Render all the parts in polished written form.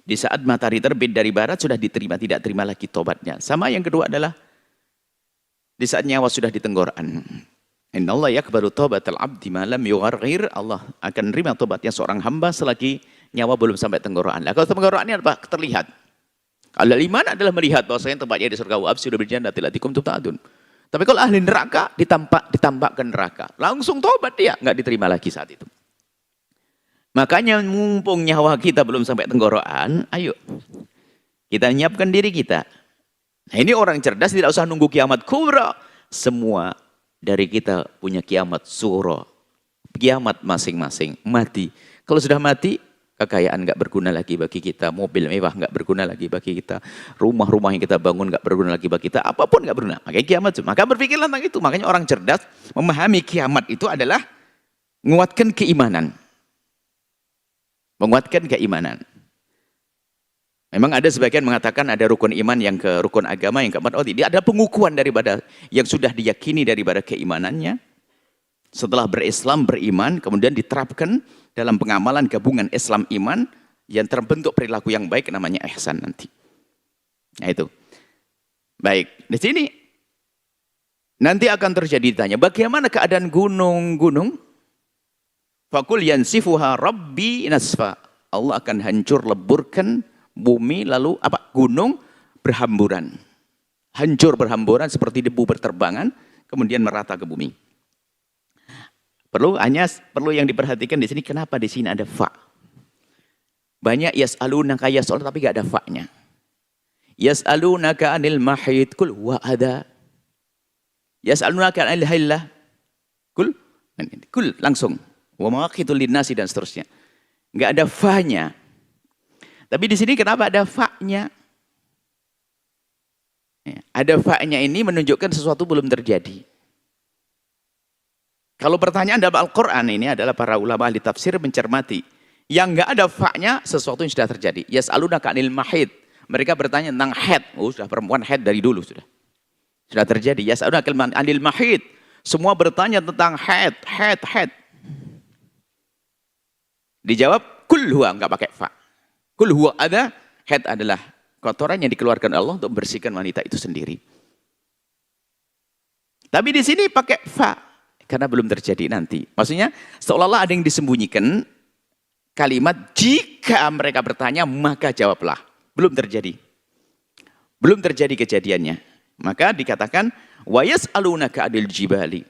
Di saat matahari terbit dari barat sudah diterima, tidak terima lagi tobatnya. Sama yang kedua adalah di saat nyawa sudah di tenggorokan. Innallaha yaqbalu taubatal abdi ma lam yugharghir. Allah akan menerima tobatnya seorang hamba selagi nyawa belum sampai tenggorokan. Lah kalau tenggorokan ini apa? Terlihat. Kalau iman adalah melihat bahwasanya tempatnya di surga, wa absyiru bil jannati allati kuntum tu'adun. Tapi kalau ahli neraka ditambah ke neraka, langsung tobat dia, nggak diterima lagi saat itu. Makanya mumpung nyawa kita belum sampai tenggorokan, ayo kita menyiapkan diri kita. Nah, ini orang cerdas tidak usah nunggu kiamat kubra. Semua dari kita punya kiamat sughra. Kiamat masing-masing, mati. Kalau sudah mati, kekayaan nggak berguna lagi bagi kita, mobil mewah nggak berguna lagi bagi kita, rumah-rumah yang kita bangun nggak berguna lagi bagi kita, apapun nggak berguna. Makanya kiamat, maka berpikirlah tentang itu. Makanya orang cerdas memahami kiamat itu adalah menguatkan keimanan. Menguatkan keimanan. Memang ada sebagian mengatakan ada rukun iman yang ke rukun agama yang keempat. Oh, tidak ada pengukuhan daripada yang sudah diyakini daripada keimanannya. Setelah berislam, beriman, kemudian diterapkan dalam pengamalan gabungan Islam iman yang terbentuk perilaku yang baik namanya ihsan nanti. Nah itu. Baik, di sini nanti akan terjadi ditanya, bagaimana keadaan gunung-gunung? Fakul yansifuha rabbi nasfa. Allah akan hancur leburkan bumi lalu apa? Gunung berhamburan. Hancur berhamburan seperti debu berterbangan kemudian merata ke bumi. Perlu yang diperhatikan di sini, kenapa di sini ada fa? Banyak yas'alunaka yas'al tapi enggak ada fa-nya. Yas'alunaka 'anil mahid kul huwa adha. Yas'alunaka 'anil hillah kul langsung. Wa mawaqitul linnasi dan seterusnya. Enggak ada fa-nya. Tapi di sini kenapa ada fa-nya? Ada fa-nya ini menunjukkan sesuatu belum terjadi. Kalau pertanyaan dalam Al-Quran ini adalah para ulama ahli tafsir mencermati. Yang enggak ada fa-nya sesuatu yang sudah terjadi. Yas'alunaka 'anil mahid. Mereka bertanya tentang haid. Oh, sudah perempuan haid dari dulu sudah. Sudah terjadi. Yas'alunaka 'anil mahid. Semua bertanya tentang haid. Dijawab kul huwa, enggak pakai fa. Kul huwa ada, haid adalah kotoran yang dikeluarkan Allah untuk membersihkan wanita itu sendiri. Tapi di sini pakai fa. Karena belum terjadi nanti. Maksudnya seolah-olah ada yang disembunyikan kalimat jika mereka bertanya maka jawablah. Belum terjadi. Belum terjadi kejadiannya. Maka dikatakan wa yas'alunaka 'anil jibali.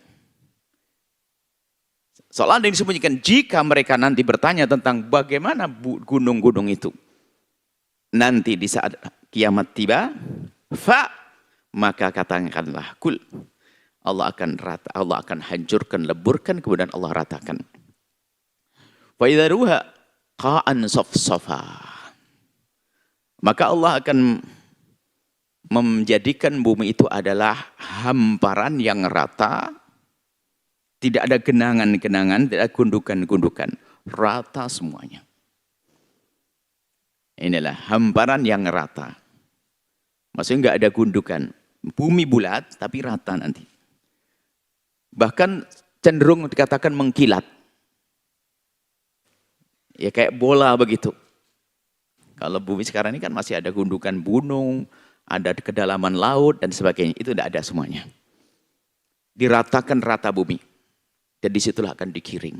Seolah ada yang disembunyikan jika mereka nanti bertanya tentang bagaimana gunung-gunung itu. Nanti di saat kiamat tiba, fa maka katakanlah kul. Allah akan hancurkan, leburkan, kemudian Allah ratakan. Fa idza ruha qa'an safsafa. Maka Allah akan menjadikan bumi itu adalah hamparan yang rata, tidak ada genangan-genangan, tidak ada gundukan-gundukan, rata semuanya. Inilah hamparan yang rata. Maksudnya enggak ada gundukan. Bumi bulat tapi rata nanti. Bahkan cenderung dikatakan mengkilat. Ya kayak bola begitu. Kalau bumi sekarang ini kan masih ada gundukan gunung, ada kedalaman laut dan sebagainya. Itu tidak ada semuanya. Diratakan rata bumi. Dan disitulah akan dikiring.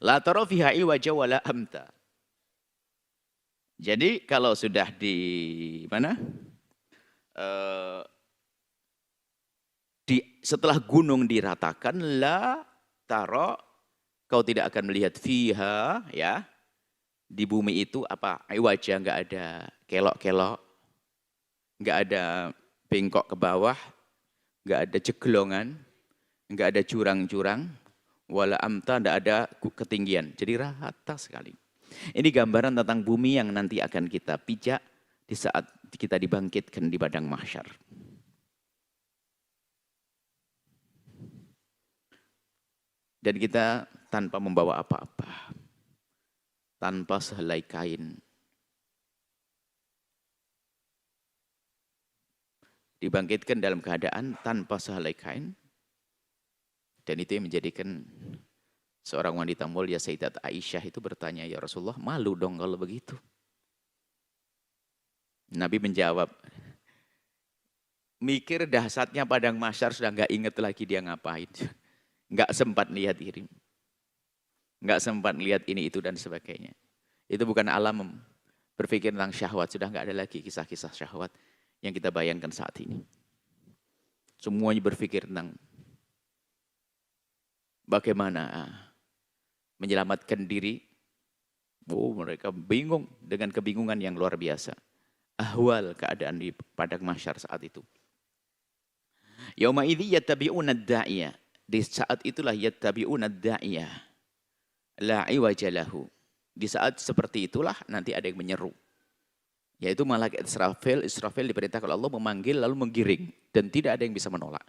La tara fiha iwaja wala amta. Jadi kalau sudah di mana? Setelah gunung diratakan, la taro, kau tidak akan melihat fiha, ya, di bumi itu apa? Wajah, nggak ada kelok-kelok, nggak ada bengkok ke bawah, nggak ada ceglongan, nggak ada jurang-jurang, wala amta, nggak ada ketinggian. Jadi rata sekali. Ini gambaran tentang bumi yang nanti akan kita pijak di saat kita dibangkitkan di padang mahsyar. Dan kita tanpa membawa apa-apa. Tanpa sehelai kain. Dibangkitkan dalam keadaan tanpa sehelai kain. Dan itu yang menjadikan seorang wanita mulia Sayyidat Aisyah itu bertanya, ya Rasulullah, malu dong kalau begitu. Nabi menjawab, mikir dahsyatnya padang mahsyar sudah nggak inget lagi dia ngapain. Nggak sempat lihat diri. Nggak sempat lihat ini, itu, dan sebagainya. Itu bukan alam berpikir tentang syahwat. Sudah nggak ada lagi kisah-kisah syahwat yang kita bayangkan saat ini. Semuanya berpikir tentang bagaimana menyelamatkan diri. Mereka bingung dengan kebingungan yang luar biasa. Ahwal keadaan di padang mahsyar saat itu. Yauma idzi yattabi'una ad-da'iyah. Di saat itulah yattabi'una ad-da'iyah. La iwaja lahu. Di saat seperti itulah nanti ada yang menyeru. Yaitu malaikat Israfil. Israfil diperintahkan oleh Allah memanggil lalu menggiring. Dan tidak ada yang bisa menolak.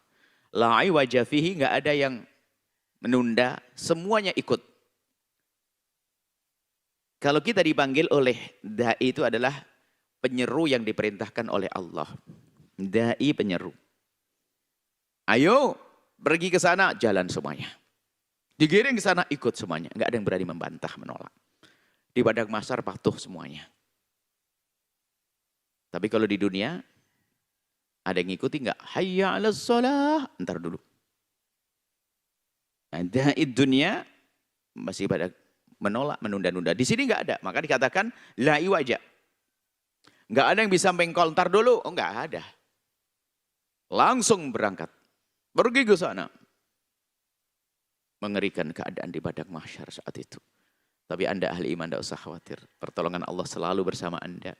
La iwaja fihi, nggak ada yang menunda. Semuanya ikut. Kalau kita dipanggil oleh da'i itu adalah penyeru yang diperintahkan oleh Allah. Da'i penyeru. Ayo pergi ke sana, jalan semuanya. Digiring ke sana, ikut semuanya. Enggak ada yang berani membantah, menolak. Di padang mahsyar patuh semuanya. Tapi kalau di dunia, ada yang ngikuti enggak? Hayya 'alas shalah, entar dulu. Ada di dunia masih pada menolak, menunda-nunda. Di sini enggak ada. Maka dikatakan la iwaja. Enggak ada yang bisa mengkol, entar dulu. Oh, enggak ada. Langsung berangkat. Pergi ke sana. Mengerikan keadaan di padang mahsyar saat itu. Tapi Anda ahli iman, tidak usah khawatir. Pertolongan Allah selalu bersama Anda.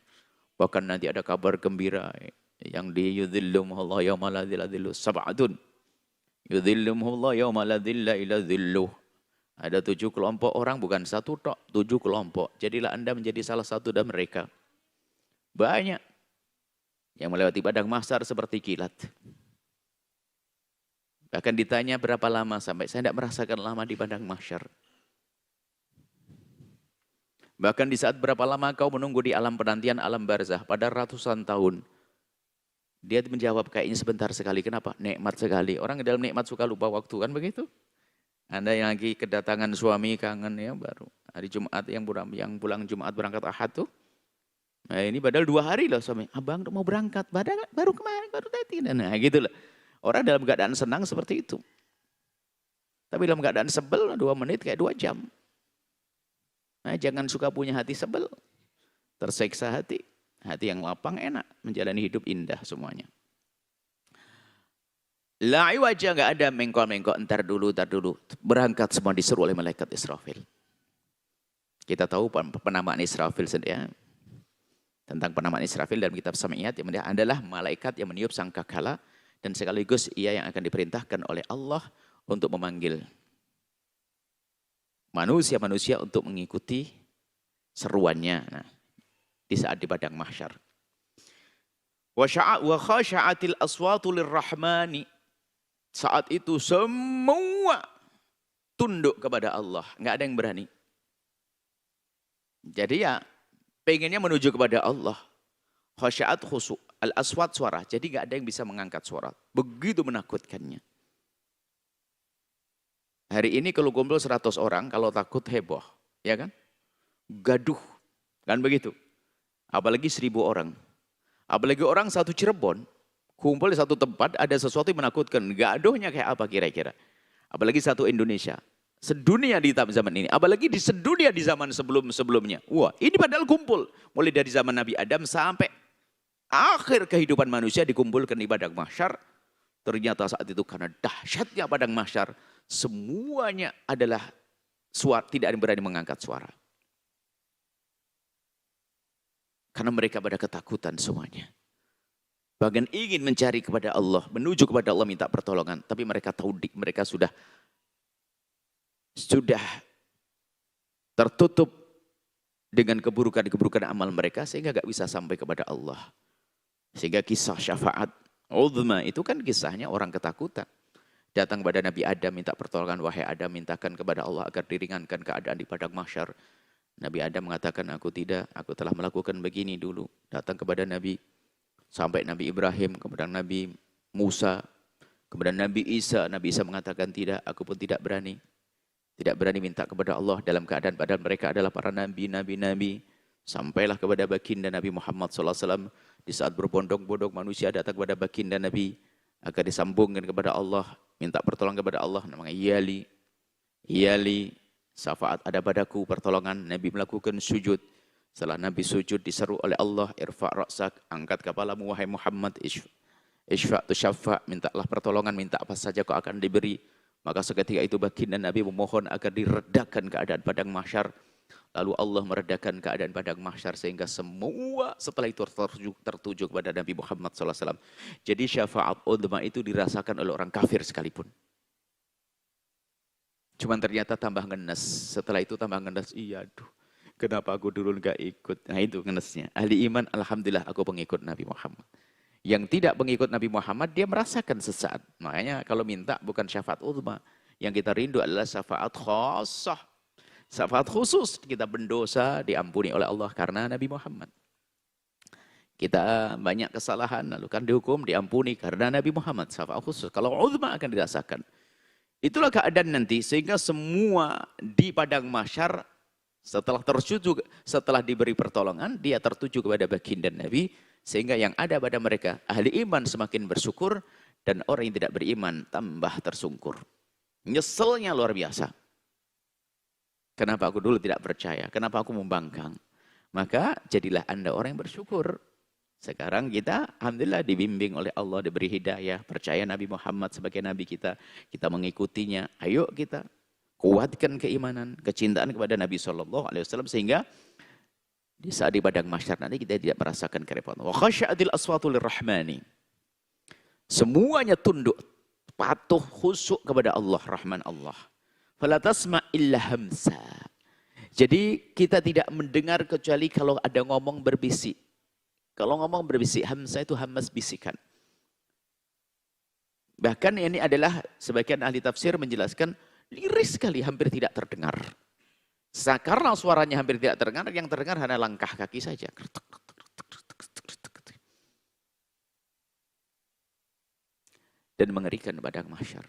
Bahkan nanti ada kabar gembira yang di yudhillumullah yawma la dhilla dhilluh sab'atun. Yudhillumullah yawma la dhilla illa dhilluh. Ada 7 kelompok orang, bukan satu tok, 7 kelompok. Jadilah Anda menjadi salah satu dari mereka. Banyak yang melewati padang mahsyar seperti kilat. Bahkan ditanya berapa lama, sampai saya tidak merasakan lama di padang mahsyar. Bahkan di saat berapa lama kau menunggu di alam penantian, alam barzah, pada ratusan tahun. Dia menjawab kayaknya sebentar sekali. Kenapa? Nikmat sekali. Orang dalam nikmat suka lupa waktu, kan begitu? Anda yang lagi kedatangan suami kangen ya, baru hari Jumat yang pulang Jumat berangkat Ahad tuh. Nah ini padahal 2 hari loh suami. Abang mau berangkat, baru kemarin, baru tadi. Nah gitu loh. Orang dalam keadaan senang seperti itu. Tapi dalam keadaan sebel 2 menit kayak 2 jam. Nah, jangan suka punya hati sebel. Tersiksa hati. Hati yang lapang enak. Menjalani hidup indah semuanya. La iwaja, nggak ada mengkol-mengkol. Entar dulu. Berangkat semua disuruh oleh malaikat Israfil. Kita tahu penamaan Israfil sendiri. Tentang penamaan Israfil dalam kitab Sami'iyat. Yang adalah malaikat yang meniup sangkakala. Dan sekaligus ia yang akan diperintahkan oleh Allah untuk memanggil manusia-manusia untuk mengikuti seruannya. Nah, di saat di padang mahsyar. Wa khasha'atil aswatu lirrahmani. Saat itu semua tunduk kepada Allah. Enggak ada yang berani. Jadi ya pengennya menuju kepada Allah. Khasya'at khusu'. Al-aswat suara. Jadi enggak ada yang bisa mengangkat suara. Begitu menakutkannya. Hari ini kalau kumpul 100 orang, kalau takut heboh. Ya kan? Gaduh. Kan begitu. Apalagi 1000 orang. Apalagi orang satu Cirebon. Kumpul di satu tempat, ada sesuatu yang menakutkan. Gaduhnya kayak apa kira-kira? Apalagi satu Indonesia. Sedunia di zaman ini. Apalagi di sedunia di zaman sebelum-sebelumnya. Wah, ini padahal kumpul. Mulai dari zaman Nabi Adam sampai akhir kehidupan manusia dikumpulkan di padang mahsyar. Ternyata saat itu karena dahsyatnya padang mahsyar, semuanya adalah suara, tidak ada yang berani mengangkat suara. Karena mereka pada ketakutan semuanya. Bahkan ingin mencari kepada Allah, menuju kepada Allah minta pertolongan. Tapi mereka tahu mereka sudah tertutup dengan keburukan-keburukan amal mereka sehingga gak bisa sampai kepada Allah. Sehingga kisah syafaat uzma itu kan kisahnya orang ketakutan. Datang kepada Nabi Adam minta pertolongan, wahai Adam mintakan kepada Allah agar diringankan keadaan di padang mahsyar. Nabi Adam mengatakan aku tidak, aku telah melakukan begini dulu. Datang kepada Nabi, sampai Nabi Ibrahim, kemudian Nabi Musa, kemudian Nabi Isa. Nabi Isa mengatakan tidak, aku pun tidak berani. Tidak berani minta kepada Allah dalam keadaan padahal mereka adalah para nabi-nabi. Sampailah kepada baginda Nabi Muhammad SAW. Di saat berbondong-bondong manusia datang kepada baginda Nabi, agar disambungkan kepada Allah, minta pertolongan kepada Allah, namanya Iyali. Iyali, syafaat ada padaku, pertolongan. Nabi melakukan sujud. Setelah Nabi sujud diseru oleh Allah, irfa' ra'sak, angkat kepalamu wahai Muhammad, isfa' tu syafa', mintalah pertolongan, minta apa saja kau akan diberi. Maka seketika itu baginda Nabi memohon agar diredakan keadaan padang mahsyar. Lalu Allah meredakan keadaan padang mahsyar sehingga semua setelah itu tertuju kepada Nabi Muhammad SAW. Jadi syafaat udhma itu dirasakan oleh orang kafir sekalipun. Cuman ternyata tambah ngenes. Setelah itu tambah ngenes. Iya aduh, kenapa aku dulu nggak ikut? Nah itu ngenesnya. Ahli iman, alhamdulillah aku pengikut Nabi Muhammad. Yang tidak pengikut Nabi Muhammad, dia merasakan sesaat. Makanya kalau minta bukan syafaat udhma. Yang kita rindu adalah syafaat khasah. Syafaat khusus, kita berdosa diampuni oleh Allah karena Nabi Muhammad. Kita banyak kesalahan lalu kan dihukum diampuni karena Nabi Muhammad. Syafaat khusus. Kalau udhma akan dirasakan. Itulah keadaan nanti sehingga semua di padang mahsyar setelah tertuju, setelah diberi pertolongan, dia tertuju kepada baginda Nabi sehingga yang ada pada mereka ahli iman semakin bersyukur dan orang yang tidak beriman tambah tersungkur. Nyeselnya luar biasa. Kenapa aku dulu tidak percaya? Kenapa aku membangkang? Maka jadilah Anda orang yang bersyukur. Sekarang kita alhamdulillah dibimbing oleh Allah, diberi hidayah, percaya Nabi Muhammad sebagai Nabi kita. Kita mengikutinya. Ayo kita kuatkan keimanan, kecintaan kepada Nabi SAW sehingga di saat di padang mahsyar nanti kita tidak merasakan kerepotan. Wa khasya'atil aswatu lirrahmani. Semuanya tunduk, patuh, khusyuk kepada Allah, Rahman Allah. Fala tasma' illa hamsa. Jadi kita tidak mendengar kecuali kalau ada ngomong berbisik. Kalau ngomong berbisik, hamsa itu hamas bisikan. Bahkan ini adalah sebagian ahli tafsir menjelaskan liris sekali, hampir tidak terdengar. Karena suaranya hampir tidak terdengar, yang terdengar hanya langkah kaki saja. Dan mengerikan padang mahsyar.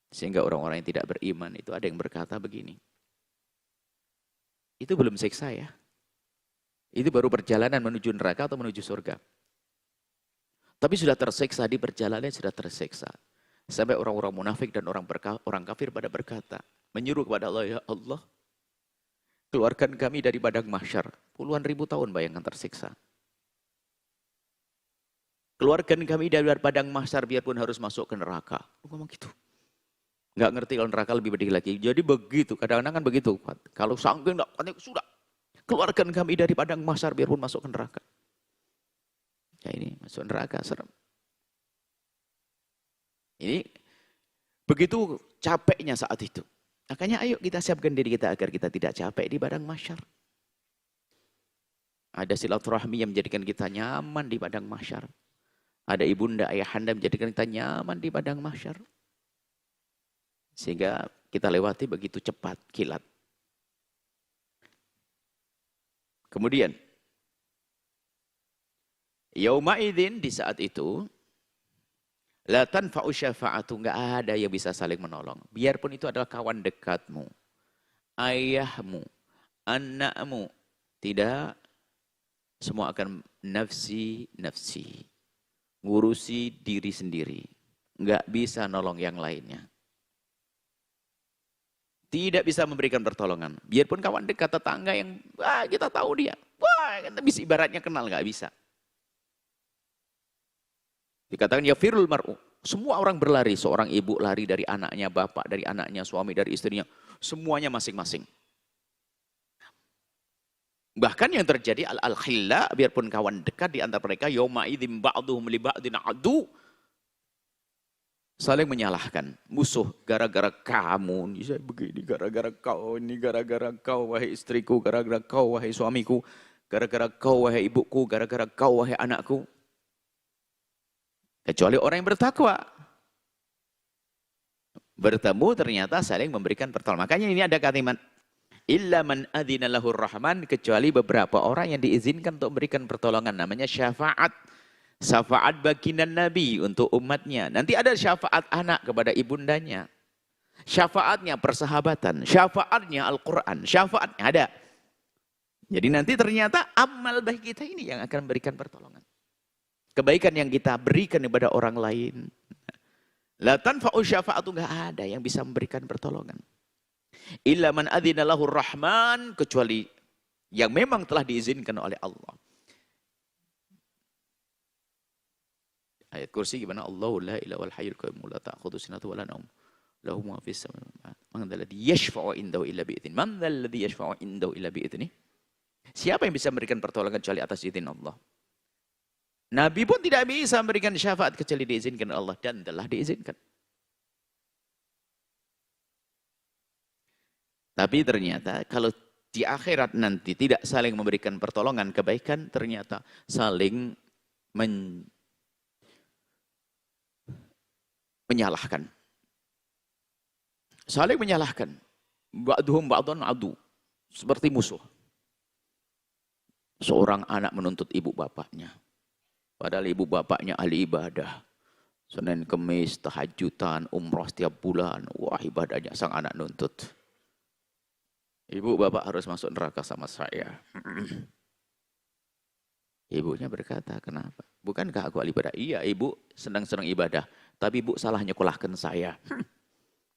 Sehingga orang-orang yang tidak beriman itu ada yang berkata begini. Itu belum siksa ya. Itu baru perjalanan menuju neraka atau menuju surga. Tapi sudah tersiksa, di perjalanan sudah tersiksa. Sampai orang-orang munafik dan orang kafir pada berkata, menyuruh kepada Allah, ya Allah, keluarkan kami dari padang mahsyar. Puluhan ribu tahun bayangkan tersiksa. Keluarkan kami dari padang mahsyar biarpun harus masuk ke neraka. Ngomong gitu. Nggak ngerti kalau neraka lebih pedih lagi. Jadi begitu, kadang-kadang kan begitu. Kalau sangking enggak, sudah. Keluarkan kami dari padang mahsyar biarpun masuk ke neraka. Ya ini masuk neraka, serem. Ini begitu capeknya saat itu. Makanya ayo kita siapkan diri kita agar kita tidak capek di padang mahsyar. Ada silaturahmi yang menjadikan kita nyaman di padang mahsyar. Ada ibunda, ayahanda menjadikan kita nyaman di padang mahsyar. Sehingga kita lewati begitu cepat, kilat. Kemudian, yauma idzin di saat itu, la tanfa'u syafa'atu, enggak ada yang bisa saling menolong. Biarpun itu adalah kawan dekatmu, ayahmu, anakmu, tidak, semua akan nafsi, ngurusi diri sendiri. Enggak bisa nolong yang lainnya. Tidak bisa memberikan pertolongan. Biarpun kawan dekat tetangga yang, wah kita tahu dia. Wah kita bisa ibaratnya kenal, nggak bisa. Dikatakan ya firul mar'u. Semua orang berlari. Seorang ibu lari dari anaknya, bapak dari anaknya, suami dari istrinya. Semuanya masing-masing. Bahkan yang terjadi al-khilla, biarpun kawan dekat di antara mereka, yawma idzin ba'duhum li ba'din adu. Saling menyalahkan musuh gara-gara kamu, ini saya begini, gara-gara kau, ini gara-gara kau wahai istriku, gara-gara kau wahai suamiku, gara-gara kau wahai ibuku, gara-gara kau wahai anakku. Kecuali orang yang bertakwa. Bertemu ternyata saling memberikan pertolongan. Makanya ini ada kalimat illa man adzina lahur rahman, kecuali beberapa orang yang diizinkan untuk memberikan pertolongan, namanya syafaat. Syafaat baginda Nabi untuk umatnya. Nanti ada syafaat anak kepada ibundanya. Syafaatnya persahabatan. Syafaatnya Al-Quran. Syafaatnya ada. Jadi nanti ternyata amal baik kita ini yang akan memberikan pertolongan. Kebaikan yang kita berikan kepada orang lain. La tanfa'u syafa'atu, enggak ada yang bisa memberikan pertolongan. Illa man adzina lahur rahman, kecuali yang memang telah diizinkan oleh Allah. Ayat kursi gimana? Allahu la ilaha wal hayyul qayyum la ta'khudhu sinatun wa la nawm. Lahu ma fis samawati. Man dzal ladzi yashfa'u indahu illa bi idznih. Man dzal ladzi yashfa'u indahu illa bi idznih. Siapa yang bisa memberikan pertolongan kecuali atas izin Allah? Nabi pun tidak bisa memberikan syafaat kecuali diizinkan Allah, dan telah diizinkan. Tapi ternyata kalau di akhirat nanti tidak saling memberikan pertolongan kebaikan, ternyata saling menyalahkan. Saling menyalahkan. Ba'duhum ba'dun adu. Seperti musuh. Seorang anak menuntut ibu bapaknya. Padahal ibu bapaknya ahli ibadah. Senin, Kemis, tahajudan, umroh setiap bulan. Wah, ibadahnya sang anak nuntut. Ibu bapak harus masuk neraka sama saya. Ibunya berkata, kenapa? Bukankah aku ahli ibadah? Iya, ibu senang-senang ibadah. Tapi ibu salah nyekolahkan saya.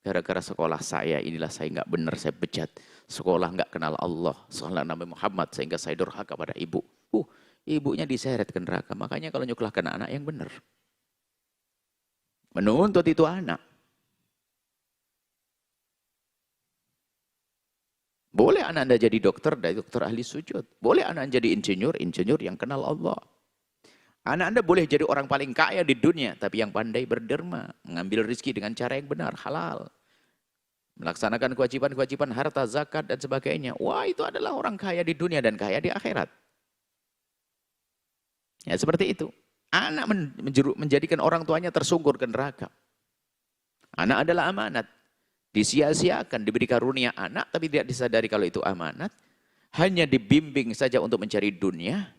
Gara-gara sekolah saya, inilah saya nggak benar, saya bejat. Sekolah nggak kenal Allah, sekolah Nabi Muhammad, sehingga saya durhaka pada ibu. Ibunya diseret ke neraka. Makanya kalau nyekolahkan anak yang benar. Menuntut itu anak. Boleh anak Anda jadi dokter, dokter ahli sujud. Boleh anak Anda jadi insinyur, insinyur yang kenal Allah. Anak Anda boleh jadi orang paling kaya di dunia, tapi yang pandai berderma, mengambil rezeki dengan cara yang benar, halal. Melaksanakan kewajiban-kewajiban harta, zakat, dan sebagainya. Wah, itu adalah orang kaya di dunia dan kaya di akhirat. Ya, seperti itu. Anak menjadikan orang tuanya tersungkur ke neraka. Anak adalah amanat. Disia-siakan, diberi karunia anak, tapi tidak disadari kalau itu amanat. Hanya dibimbing saja untuk mencari dunia.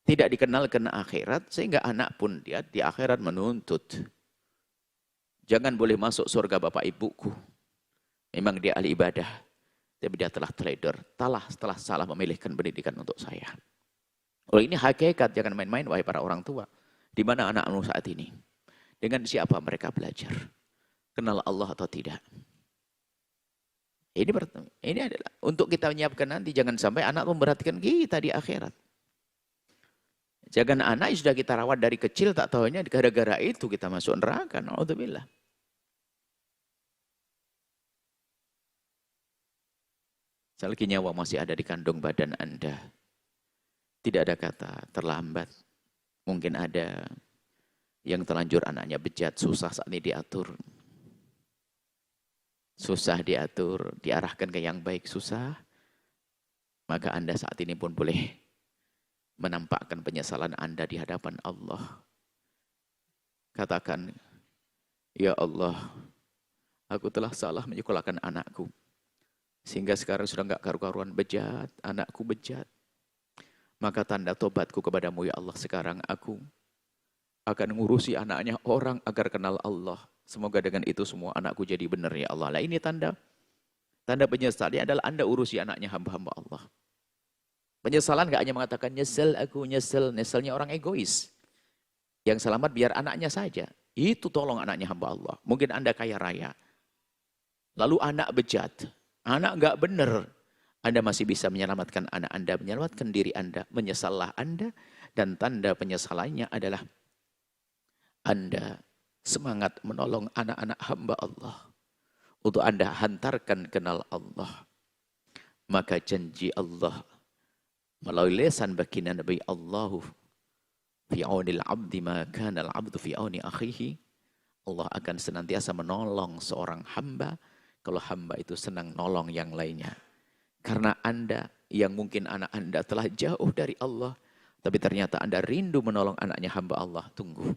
Tidak dikenalkan akhirat, sehingga anak pun dia di akhirat menuntut. Jangan boleh masuk surga bapak ibuku. Memang dia ahli ibadah, tapi dia telah trader. Telah salah memilihkan pendidikan untuk saya. Oh, ini hakikat, jangan main-main wahai para orang tua. Di mana anak-anakmu saat ini? Dengan siapa mereka belajar? Kenal Allah atau tidak? Ini adalah untuk kita menyiapkan nanti. Jangan sampai anak memperhatikan kita di akhirat. Jangan anak yang sudah kita rawat dari kecil, tak tahunya gara-gara itu kita masuk neraka. Na'udzubillah. Selagi nyawa masih ada di kandung badan Anda, tidak ada kata terlambat. Mungkin ada yang terlanjur anaknya bejat, susah saat ini diatur. Susah diatur, diarahkan ke yang baik, susah. Maka Anda saat ini pun boleh menampakkan penyesalan Anda di hadapan Allah. Katakan, ya Allah, aku telah salah menyekolahkan anakku. Sehingga sekarang sudah enggak karu-karuan, bejat, anakku bejat. Maka tanda tobatku kepadamu ya Allah, sekarang aku akan ngurusi anaknya orang agar kenal Allah. Semoga dengan itu semua anakku jadi benar ya Allah. Nah, ini tanda penyesalan adalah Anda urusi anaknya hamba-hamba Allah. Penyesalan enggak hanya mengatakan nyesel aku, nyeselnya orang egois. Yang selamat biar anaknya saja. Itu tolong anaknya hamba Allah. Mungkin Anda kaya raya. Lalu anak bejat. Anak enggak benar. Anda masih bisa menyelamatkan anak Anda, menyelamatkan diri Anda, menyesallah Anda. Dan tanda penyesalannya adalah Anda semangat menolong anak-anak hamba Allah. Untuk Anda hantarkan kenal Allah. Maka janji Allah melalui lisan baginda Nabi Allahu fi aunil abdi ma kana al-abdu fi auni akhihi. Allah akan senantiasa menolong seorang hamba kalau hamba itu senang nolong yang lainnya. Karena Anda yang mungkin anak Anda telah jauh dari Allah, tapi ternyata Anda rindu menolong anaknya hamba Allah. Tunggu.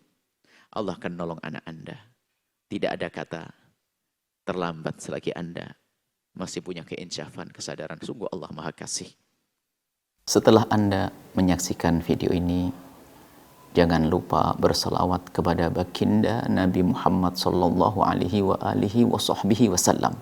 Allah akan nolong anak Anda. Tidak ada kata terlambat selagi Anda masih punya keinsyafan, kesadaran. Sungguh Allah Maha Kasih. Setelah Anda menyaksikan video ini, jangan lupa berselawat kepada baginda Nabi Muhammad sallallahu alaihi wa alihi wa sahbihi wasallam.